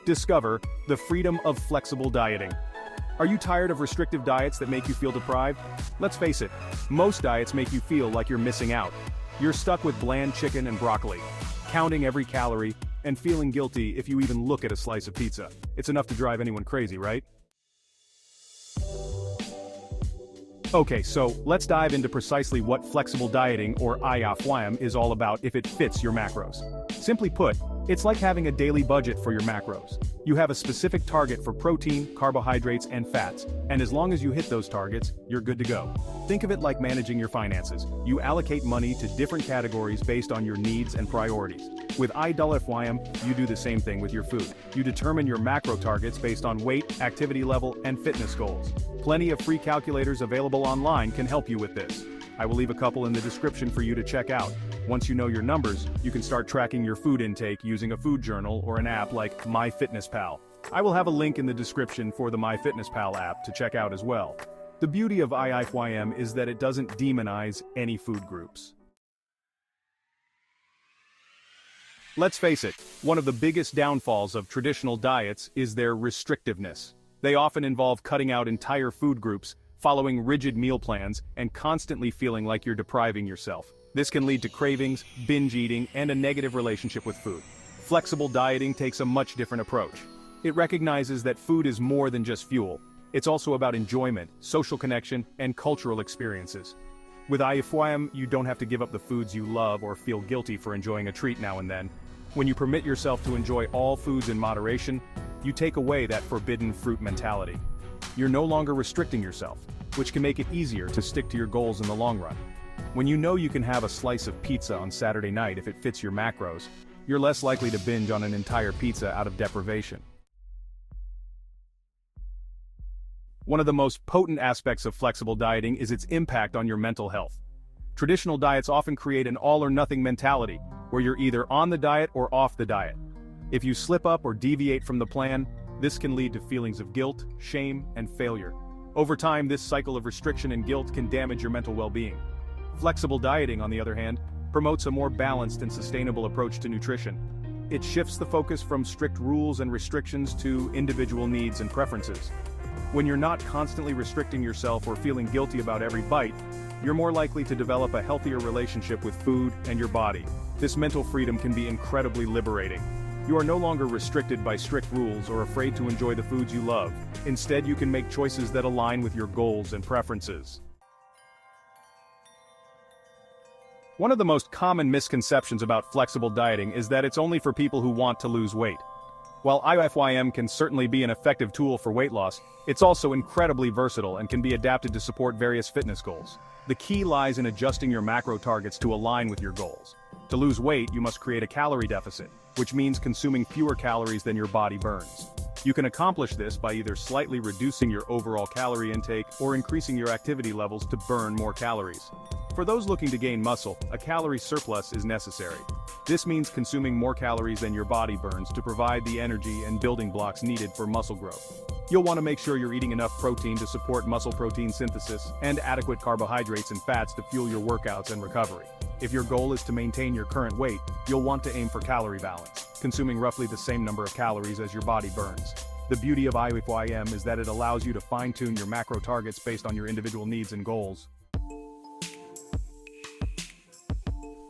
Discover the freedom of flexible dieting. Are you tired of restrictive diets that make you feel deprived? Let's face it, most diets make you feel like you're missing out. You're stuck with bland chicken and broccoli, counting every calorie, and feeling guilty if you even look at a slice of pizza. It's enough to drive anyone crazy, right? Okay, so let's dive into precisely what flexible dieting, or IIFYM, is all about if it fits your macros. Simply put, it's like having a daily budget for your macros. You have a specific target for protein, carbohydrates, and fats, and as long as you hit those targets, you're good to go. Think of it like managing your finances. You allocate money to different categories based on your needs and priorities. With IIFYM, you do the same thing with your food. You determine your macro targets based on weight, activity level, and fitness goals. Plenty of free calculators available online can help you with this. I will leave a couple in the description for you to check out. Once you know your numbers, you can start tracking your food intake using a food journal or an app like MyFitnessPal. I will have a link in the description for the MyFitnessPal app to check out as well. The beauty of IIFYM is that it doesn't demonize any food groups. Let's face it, one of the biggest downfalls of traditional diets is their restrictiveness. They often involve cutting out entire food groups, following rigid meal plans, and constantly feeling like you're depriving yourself. This can lead to cravings, binge eating, and a negative relationship with food. Flexible dieting takes a much different approach. It recognizes that food is more than just fuel. It's also about enjoyment, social connection, and cultural experiences. With IIFYM, you don't have to give up the foods you love or feel guilty for enjoying a treat now and then. When you permit yourself to enjoy all foods in moderation, you take away that forbidden fruit mentality. You're no longer restricting yourself, which can make it easier to stick to your goals in the long run. When you know you can have a slice of pizza on Saturday night if it fits your macros, you're less likely to binge on an entire pizza out of deprivation. One of the most potent aspects of flexible dieting is its impact on your mental health. Traditional diets often create an all-or-nothing mentality, where you're either on the diet or off the diet. If you slip up or deviate from the plan, this can lead to feelings of guilt, shame, and failure. Over time, this cycle of restriction and guilt can damage your mental well-being. Flexible dieting, on the other hand, promotes a more balanced and sustainable approach to nutrition. It shifts the focus from strict rules and restrictions to individual needs and preferences. When you're not constantly restricting yourself or feeling guilty about every bite, you're more likely to develop a healthier relationship with food and your body. This mental freedom can be incredibly liberating. You are no longer restricted by strict rules or afraid to enjoy the foods you love. Instead, you can make choices that align with your goals and preferences. One of the most common misconceptions about flexible dieting is that it's only for people who want to lose weight. While IIFYM can certainly be an effective tool for weight loss, it's also incredibly versatile and can be adapted to support various fitness goals. The key lies in adjusting your macro targets to align with your goals. To lose weight, you must create a calorie deficit, which means consuming fewer calories than your body burns. You can accomplish this by either slightly reducing your overall calorie intake or increasing your activity levels to burn more calories. For those looking to gain muscle, a calorie surplus is necessary. This means consuming more calories than your body burns to provide the energy and building blocks needed for muscle growth. You'll want to make sure you're eating enough protein to support muscle protein synthesis and adequate carbohydrates and fats to fuel your workouts and recovery. If your goal is to maintain your current weight, you'll want to aim for calorie balance, consuming roughly the same number of calories as your body burns. The beauty of IIFYM is that it allows you to fine-tune your macro targets based on your individual needs and goals.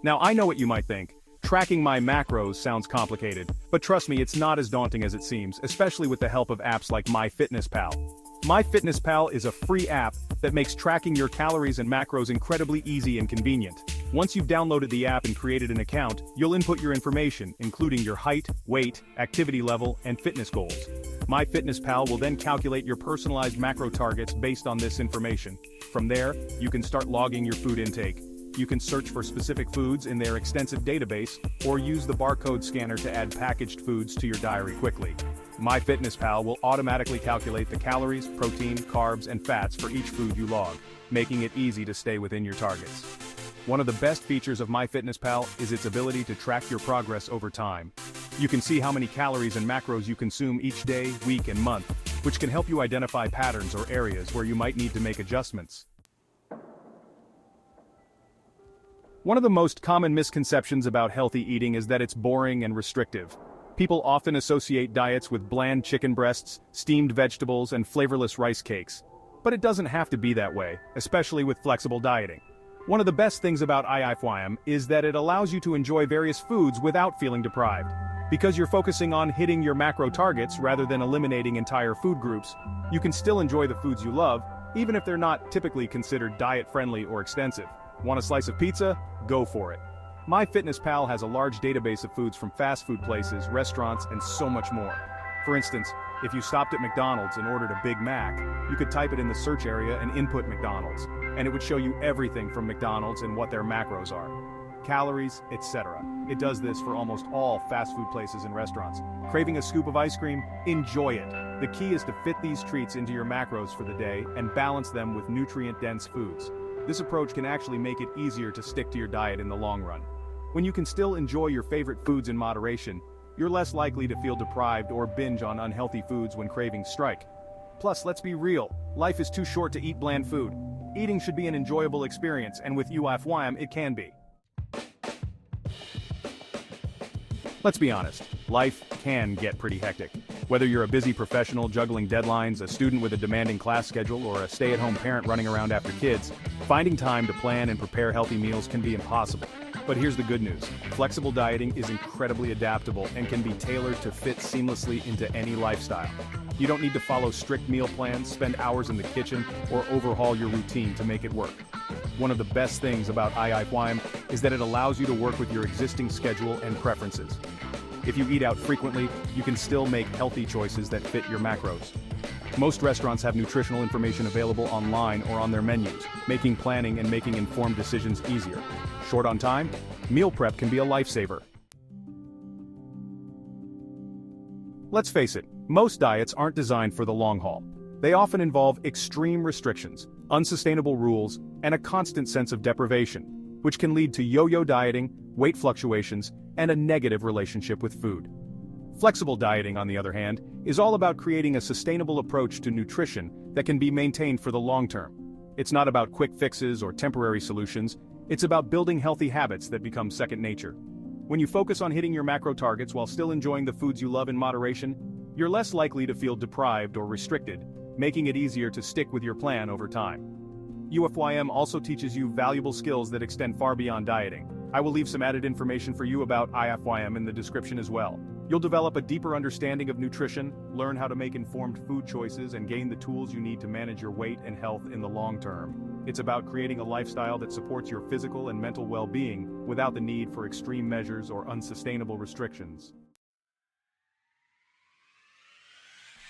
Now, I know what you might think. Tracking my macros sounds complicated, but trust me, it's not as daunting as it seems, especially with the help of apps like MyFitnessPal. MyFitnessPal is a free app that makes tracking your calories and macros incredibly easy and convenient. Once you've downloaded the app and created an account, you'll input your information, including your height, weight, activity level, and fitness goals. MyFitnessPal will then calculate your personalized macro targets based on this information. From there, you can start logging your food intake. You can search for specific foods in their extensive database, or use the barcode scanner to add packaged foods to your diary quickly. MyFitnessPal will automatically calculate the calories, protein, carbs, and fats for each food you log, making it easy to stay within your targets. One of the best features of MyFitnessPal is its ability to track your progress over time. You can see how many calories and macros you consume each day, week, and month, which can help you identify patterns or areas where you might need to make adjustments. One of the most common misconceptions about healthy eating is that it's boring and restrictive. People often associate diets with bland chicken breasts, steamed vegetables, and flavorless rice cakes. But it doesn't have to be that way, especially with flexible dieting. One of the best things about IIFYM is that it allows you to enjoy various foods without feeling deprived. Because you're focusing on hitting your macro targets rather than eliminating entire food groups, you can still enjoy the foods you love, even if they're not typically considered diet-friendly or extensive. Want a slice of pizza? Go for it. MyFitnessPal has a large database of foods from fast food places, restaurants, and so much more. For instance, if you stopped at McDonald's and ordered a Big Mac, you could type it in the search area and input McDonald's, and it would show you everything from McDonald's and what their macros are. Calories, etc. It does this for almost all fast food places and restaurants. Craving a scoop of ice cream? Enjoy it. The key is to fit these treats into your macros for the day and balance them with nutrient-dense foods. This approach can actually make it easier to stick to your diet in the long run. When you can still enjoy your favorite foods in moderation, you're less likely to feel deprived or binge on unhealthy foods when cravings strike. Plus, let's be real, life is too short to eat bland food. Eating should be an enjoyable experience, and with IIFYM it can be. Let's be honest, life can get pretty hectic. Whether you're a busy professional juggling deadlines, a student with a demanding class schedule, or a stay-at-home parent running around after kids, finding time to plan and prepare healthy meals can be impossible. But here's the good news. Flexible dieting is incredibly adaptable and can be tailored to fit seamlessly into any lifestyle. You don't need to follow strict meal plans, spend hours in the kitchen, or overhaul your routine to make it work. One of the best things about IIFYM is that it allows you to work with your existing schedule and preferences. If you eat out frequently, you can still make healthy choices that fit your macros. Most restaurants have nutritional information available online or on their menus, making planning and making informed decisions easier. Short on time? Meal prep can be a lifesaver. Let's face it, most diets aren't designed for the long haul. They often involve extreme restrictions, unsustainable rules, and a constant sense of deprivation, which can lead to yo-yo dieting, weight fluctuations, and a negative relationship with food. Flexible dieting, on the other hand, is all about creating a sustainable approach to nutrition that can be maintained for the long term. It's not about quick fixes or temporary solutions, it's about building healthy habits that become second nature. When you focus on hitting your macro targets while still enjoying the foods you love in moderation, you're less likely to feel deprived or restricted, making it easier to stick with your plan over time. IIFYM also teaches you valuable skills that extend far beyond dieting. I will leave some added information for you about IIFYM in the description as well. You'll develop a deeper understanding of nutrition, learn how to make informed food choices, and gain the tools you need to manage your weight and health in the long term. It's about creating a lifestyle that supports your physical and mental well-being without the need for extreme measures or unsustainable restrictions.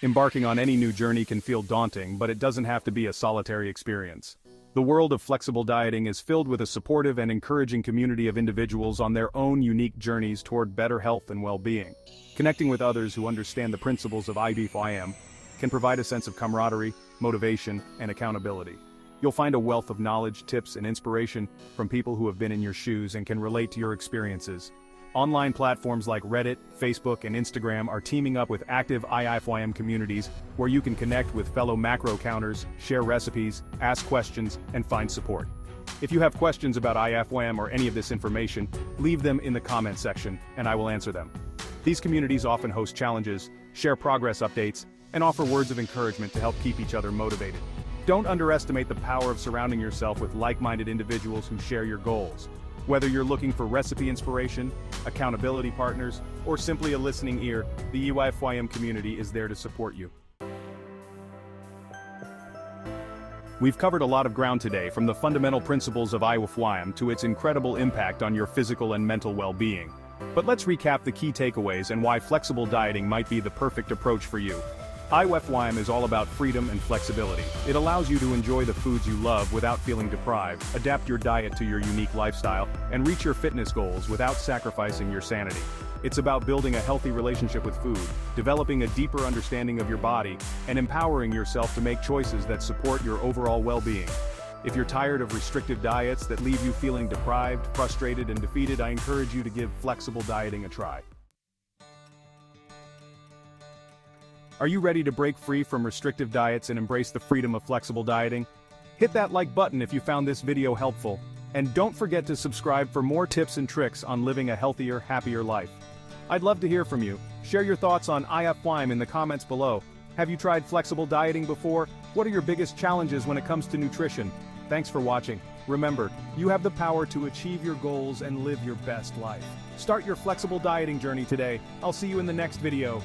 Embarking on any new journey can feel daunting, but it doesn't have to be a solitary experience. The world of flexible dieting is filled with a supportive and encouraging community of individuals on their own unique journeys toward better health and well-being. Connecting with others who understand the principles of IIFYM can provide a sense of camaraderie, motivation, and accountability. You'll find a wealth of knowledge, tips, and inspiration from people who have been in your shoes and can relate to your experiences. Online platforms like Reddit, Facebook, and Instagram are teaming up with active IIFYM communities where you can connect with fellow macro counters, share recipes, ask questions, and find support. If you have questions about IIFYM or any of this information, leave them in the comment section, and I will answer them. These communities often host challenges, share progress updates, and offer words of encouragement to help keep each other motivated. Don't underestimate the power of surrounding yourself with like-minded individuals who share your goals. Whether you're looking for recipe inspiration, accountability partners, or simply a listening ear, the IIFYM community is there to support you. We've covered a lot of ground today, from the fundamental principles of IIFYM to its incredible impact on your physical and mental well-being. But let's recap the key takeaways and why flexible dieting might be the perfect approach for you. IIFYM is all about freedom and flexibility. It allows you to enjoy the foods you love without feeling deprived, adapt your diet to your unique lifestyle, and reach your fitness goals without sacrificing your sanity. It's about building a healthy relationship with food, developing a deeper understanding of your body, and empowering yourself to make choices that support your overall well-being. If you're tired of restrictive diets that leave you feeling deprived, frustrated, and defeated, I encourage you to give flexible dieting a try. Are you ready to break free from restrictive diets and embrace the freedom of flexible dieting? Hit that like button if you found this video helpful, and don't forget to subscribe for more tips and tricks on living a healthier, happier life. I'd love to hear from you. Share your thoughts on IIFYM in the comments below. Have you tried flexible dieting before? What are your biggest challenges when it comes to nutrition? Thanks for watching. Remember, you have the power to achieve your goals and live your best life. Start your flexible dieting journey today. I'll see you in the next video.